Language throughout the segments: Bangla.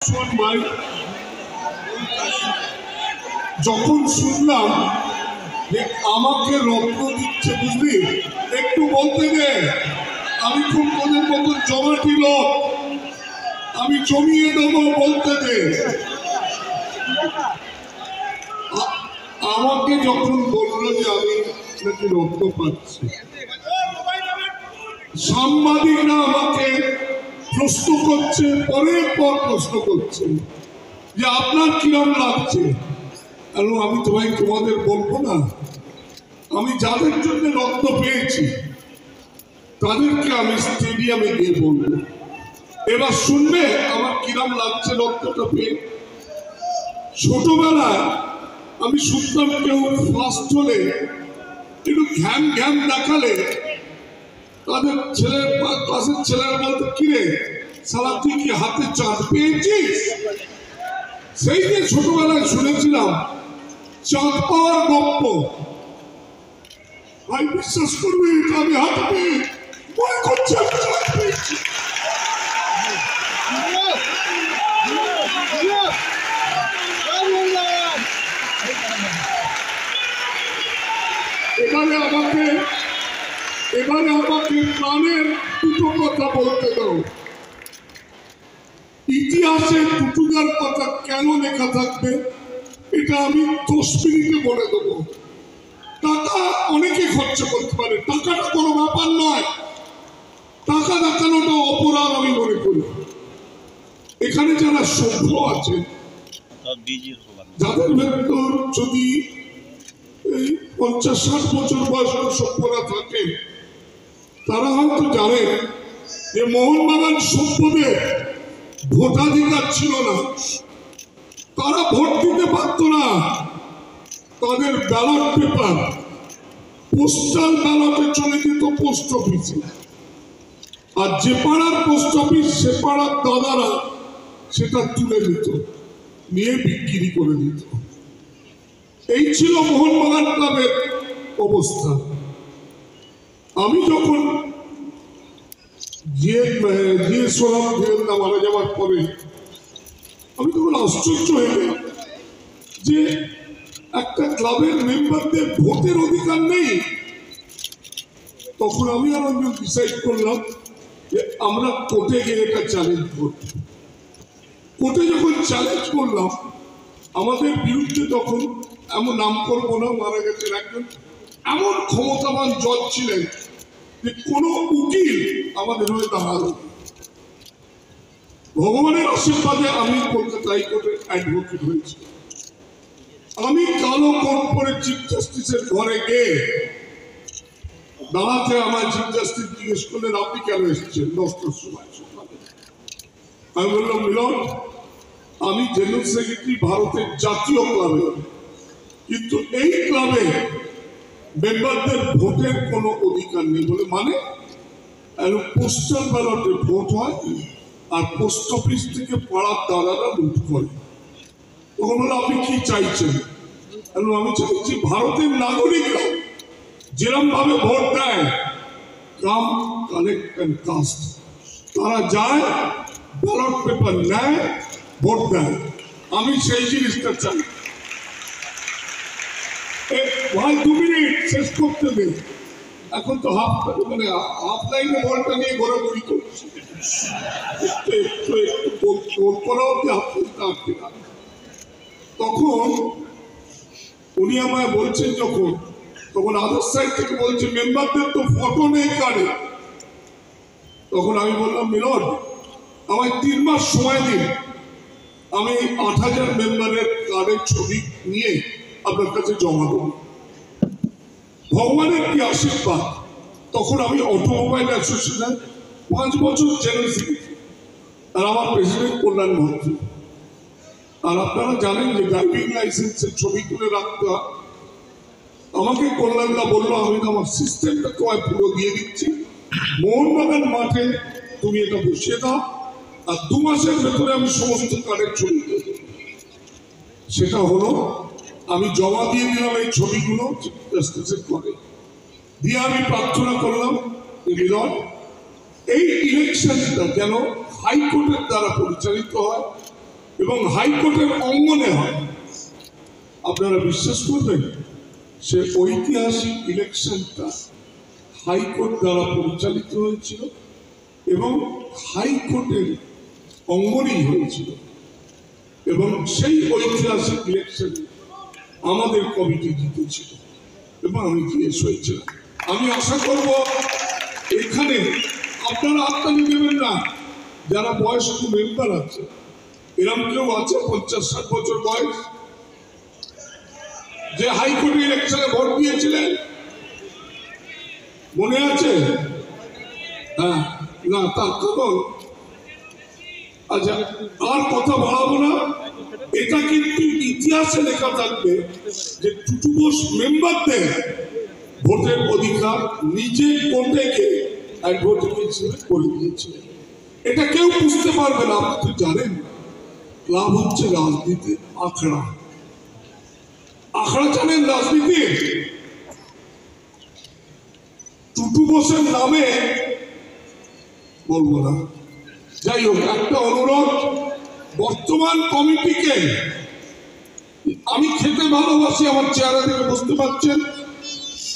শোন ভাই, যখন শুনলাম যে আমাকে রত্ন দিচ্ছে, বুঝলি, একটু বলতে দে। আমি খুব তোদের মতো জমাটি লোক, আমি জমিয়ে দেবো, বলতে দে। আমাকে যখন বললো যে আমি নাকি রত্ন পাচ্ছি, সাংবাদিকরা আমাকে প্রশ্ন করছে, পরের পর প্রশ্ন করছে যে আপনার কিরম লাগছে। আমি তোমাদের বলবো না, আমি যাদের জন্য রত্ন পেয়েছি তাদেরকে আমি স্টেডিয়ামে গিয়ে বলবো। এবার শুনবে আমার কিরম লাগছে রত্নটা পেয়ে। ছোটবেলায় আমি শুনতাম কেউ ফার্স্ট হলে একটু ঘ্যাম ঘ্যাম দেখালে তাদের ক্লাসের ছেলেরা বলতো, কিরে সারা তুই কি হাতে চাঁদ পেয়েছিস? সেই যে ছোটবেলায় শুনেছিলাম চাঁদ পাওয়ার গল্প, ভাই বিশ্বাস করবি আমি হাতে পেয়ে মনে করছি আমি চাঁদ পেয়েছি। এবারে আমাকে প্রাণের দুটো কথা বলতে দাও। ইতিহাসে টুটুদার কথা কেন লেখা থাকবে এটা আমি 10 মিনিটে বলে দেবো। টাকা অনেকে খরচ করতে পারে, টাকাটা কোনো ব্যাপার নয়, টাকা দেখানোটা অপরাধ আমি মনে করি। এখানে যারা সভ্য আছে, যাদের ভেতর যদি এই 50-60 বছর বয়সের সভ্যরা থাকে, তারা হয়তো জানে যে মোহনবাগান সভ্যদের ভোটাধিকার ছিল না, তারা ভোট দিতে পারত না। তাদের ব্যালট পেপার পোস্টাল ব্যালটে চলে যেত পোস্ট অফিসে, আর যে পাড়ার পোস্ট অফিস সে পাড়ার দাদারা সেটা তুলে দিত, নিয়ে বিক্রি করে দিত। এই ছিল মোহনবাগান ক্লাবের অবস্থা। আমি যখন মারা যাওয়ার পরে আমি তখন আশ্চর্য হয়ে গেলাম যে একটা ক্লাবের মেম্বারদের ভোটের অধিকার নেই। তখন আমি আর একজন ডিসাইড করলাম যে আমরা কোর্টে গিয়ে এটা চ্যালেঞ্জ করব। কোর্টে যখন চ্যালেঞ্জ করলাম, আমাদের বিরুদ্ধে তখন এমন নাম করবো না, মারা গেছেন একজন এমন ক্ষমতাবান জজ ছিলেন যে কোনো উকিল আমাদের হয়ে দাঁড়ালো। ভগবানের আশীর্বাদে আমি কলকাতা হাইকোর্টের অ্যাডভোকেট হয়েছি। আমি কালো কোট পরে চিফ জাস্টিসের ঘরে গিয়ে দাঁড়াতে আমার চিফ জাস্টিস জিজ্ঞেস করলেন, আপনি কেন এসেছেন 10টার সময় সকালে? আমি বললাম, মিলন, আমি জেনারেল সেক্রেটারি ভারতের জাতীয় ক্লাবে, কিন্তু এই ক্লাবে মেম্বারদের ভোটের কোনো অধিকার নেই। বলে মানে? পোস্টাল ব্যালটে ভোট হয় আর পোস্ট অফিস থেকে পাড়ার দাদারা লুট করে। তখন বলে আপনি কি চাইছেন? আমি চাইছি ভারতের নাগরিকরা যেরকম ভাবে ভোট দেয়, কাম কালেক্ট অ্যান্ড কাস্ট, তারা যায় ব্যালট পেপার নেয়, ভোট দেয়। আমি সেই জিনিসটা চাই। ভাই 2 মিনিট শেষ করতে দেন। এখন তো হাফ লাইনে বলটা নিয়ে ঘোরাঘুরি করছি, তখন উনি আমায় বলছেন, তখন আদার সাইড থেকে বলছে মেম্বারদের তো ফটো নেই কার্ডে। তখন আমি বললাম, মিলন, আমায় 3 মাস সময় দিন, আমি 8,000 মেম্বারের কার্ডের ছবি নিয়ে আপনার কাছে জমা দেব। ভগবানের কি আশীর্বাদ, তখন আমি অটোমোবাইল অ্যাসোসিয়েশন 5 বছর জেনারেল সেক্রেটারি, আর আমার প্রেসিডেন্ট কল্যাণ মহাত্র। আর আপনারা জানেন যে ড্রাইভিং লাইসেন্সের ছবি তুলে রাখতে হয়। আমাকে কল্যাণদা বললো, আমি তো আমার সিস্টেমটা তোমায় পুরো দিয়ে দিচ্ছি, মোহনবাগান মাঠে তুমি এটা বসিয়ে দাও, আর 2 মাসের ভেতরে আমি সমস্ত কার্ডের ছবি দিয়ে দেবো। সেটা হলো, আমি জমা দিয়ে দিলাম এই ছবিগুলো চিফ জাস্টিসের ঘরে, দিয়ে আমি প্রার্থনা করলাম, মিলন, এই ইলেকশনটা যেন হাইকোর্টের দ্বারা পরিচালিত হয়, এবং হাইকোর্টের অঙ্গনে হয়। আপনারা বিশ্বাস করবেন, সে ঐতিহাসিক ইলেকশনটা হাইকোর্ট দ্বারা পরিচালিত হয়েছিল এবং হাইকোর্টের অঙ্গনেই হয়েছিল, এবং সেই ঐতিহাসিক ইলেকশনে আমাদের কমিটি জিতেছিল এবং আমি জিএস হয়েছিলাম। আমি আশা করব এখানে আপনারা হাততালি দেবেন না, যারা বয়স্ক মেম্বার আছে, এরকম কেউ আছে 50-60 বছর বয়স যে হাইকোর্টের ইলেকশনে ভোট দিয়েছিলেন? মনে আছে? হ্যাঁ, না তার কারণ আচ্ছা আর কথা বাড়াবো না। এটা কিন্তু ইতিহাসে লেখা থাকবে যে টুটু বোস মেম্বারদের ভোটের অধিকার নিজে কোর্টে অ্যাডভোকেট হিসেবে করে দিয়েছিলেন। এটা কেউ বুঝতে পারবে না। আপনি তো জানেন লাভ হচ্ছে রাজনীতি আখড়া। আখড়া জানেন রাজনীতি? টুটু বোসের নামে বলবো না, যাই হোক একটা অনুরোধ, বর্তমান কমিটিকে আমি খেতে ভালোবাসি, আমার চেহারা থেকে বুঝতে পারছেন।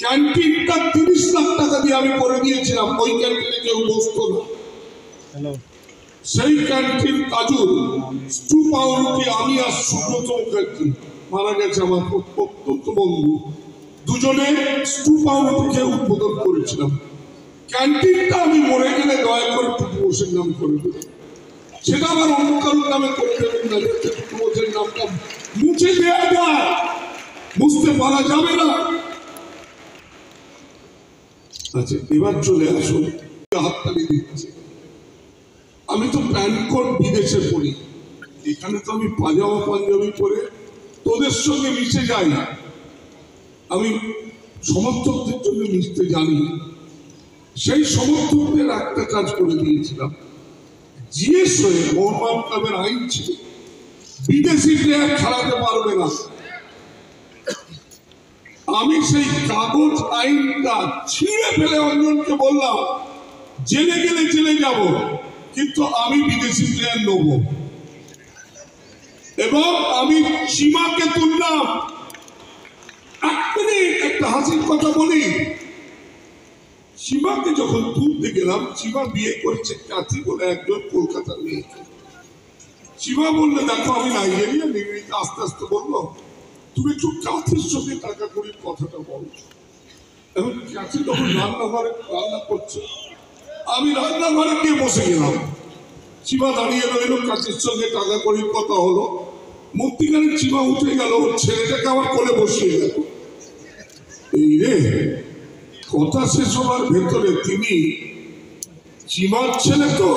ক্যান্টিনটা 30 লাখ টাকা দিয়ে আমি করে দিয়েছিলাম, ওই ক্যান্টিনে কেউ বসতো না। সেই ক্যান্টিন কাজুর স্টু পাউরুটি আমি আর সুব্রত মুখার্জি, মারা গেছে আমার অত্যন্ত বন্ধু, দুজনে স্টু পাউরুটি খেয়ে উদ্বোধন করেছিলাম। ক্যান্টিনটা আমি মরে গেলে দয়া করে টুটু বোসের নাম করে দেবেন, সেটা আমার অন্য কারোর নামে করে দেবেন না, যাতে টুটু বোসের নামটা মুছে দেওয়া যায়, বুঝতে পারা যাবে না। আচ্ছা এবার চলে আসুন, হাততালি দিচ্ছে। আমি তো প্যান্ট কোট বিদেশে পড়ি, এখানে তো আমি পাজামা পাঞ্জাবি পরে তোদের সঙ্গে মিশে যাই। আমি সমর্থকদের জন্য মিশতে জানি। সেই সমর্থকদের একটা কাজ করে দিয়েছিলাম, জিএস হয়ে মোহনবাগান ক্লাবের আইন ছিল বিদেশি প্লেয়ার খেলাতে পারবে না। আমি সেই কাগজ আইনটা ছিঁড়ে ফেলে অঞ্জনকে বললাম, জেলে গেলে জেলে যাব, কিন্তু আমি বিদেশি প্লেয়ার নেব। এবং আমি সীমাকে তুললাম। একটা হাসির কথা বলি, সীমাকে যখন তুলতে গেলাম, সীমা বিয়ে করেছে কাঁথি বলে একজন কলকাতার মেয়েকে। সীমা বললে দেখো আমি নাইজেরিয়া, নির্মিত আস্তে আস্তে বললো তুমি একটু কাঁথির সঙ্গে টাকা করির কথাটা বলো। এখন কাঁথি তখন রান্নাঘরে রান্না করছে, আমি রান্নাঘরে গিয়ে বসে গেলাম। সীমা দাঁড়িয়ে রইল, কাঁথির সঙ্গে টাকা করির কথা হলো। মধ্যিখানে সীমা উঠে গেল, ছেলেটাকে আমার কোলে বসিয়ে গেল। এই রে কথা শেষ হওয়ার ভেতরে তিনি, সীমার ছেলে তো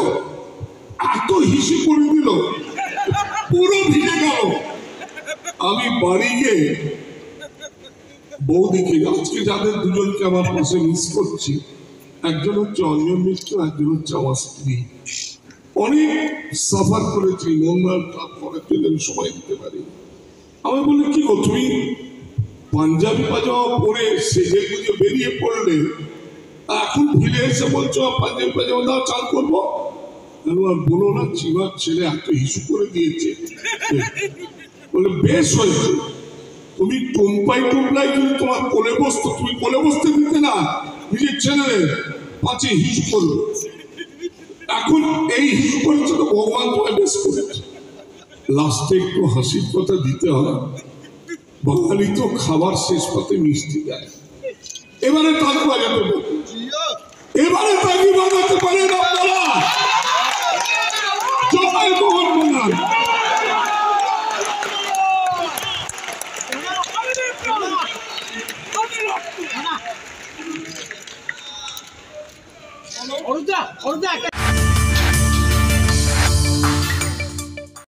এত হিসি করে দিল, পুরো ভিজে গেল। আমি বাড়ি গিয়ে বৌদিকে, আজকে যাদের দুজনকে আমার পাশে মিস করছি, একজন হচ্ছে অঞ্জন মিত্র, একজন হচ্ছে আমার স্ত্রী। অনেক সাফার করেছি, মনমার পরের জন্য সময় দিতে পারি। আমি বলি কি গো তুমি পাঞ্জাবি পাজামা পরে সেজে গুজে বেরিয়ে পড়লে, এখন ফিরে এসে বলছো পাঞ্জাবি পাজামা দাও চাল করবো। আর বলো না, চিমার ছেলে এত ইস্যু করে দিয়েছে। বলে বেশ হয়েছে, তুমি টুম্পাই টুম্পাই কিন্তু তোমার কোলে বসতো, তুমি কোলে বসতে দিতে না নিজের ছেলে, পাঁচে হিসু করবে। এখন এই হিসু করেছে তো ভগবান তোমায় বেশ করেছে। লাস্টে একটু হাসির কথা দিতে হয়, বাঙালি তো খাবার শেষ পথে মিষ্টি দেয়। এবারে তালি বাজাতে পারে, এবারে তালি বাজাতে পারেন আপনারা। জয় মোহনবাগান। অরুণদা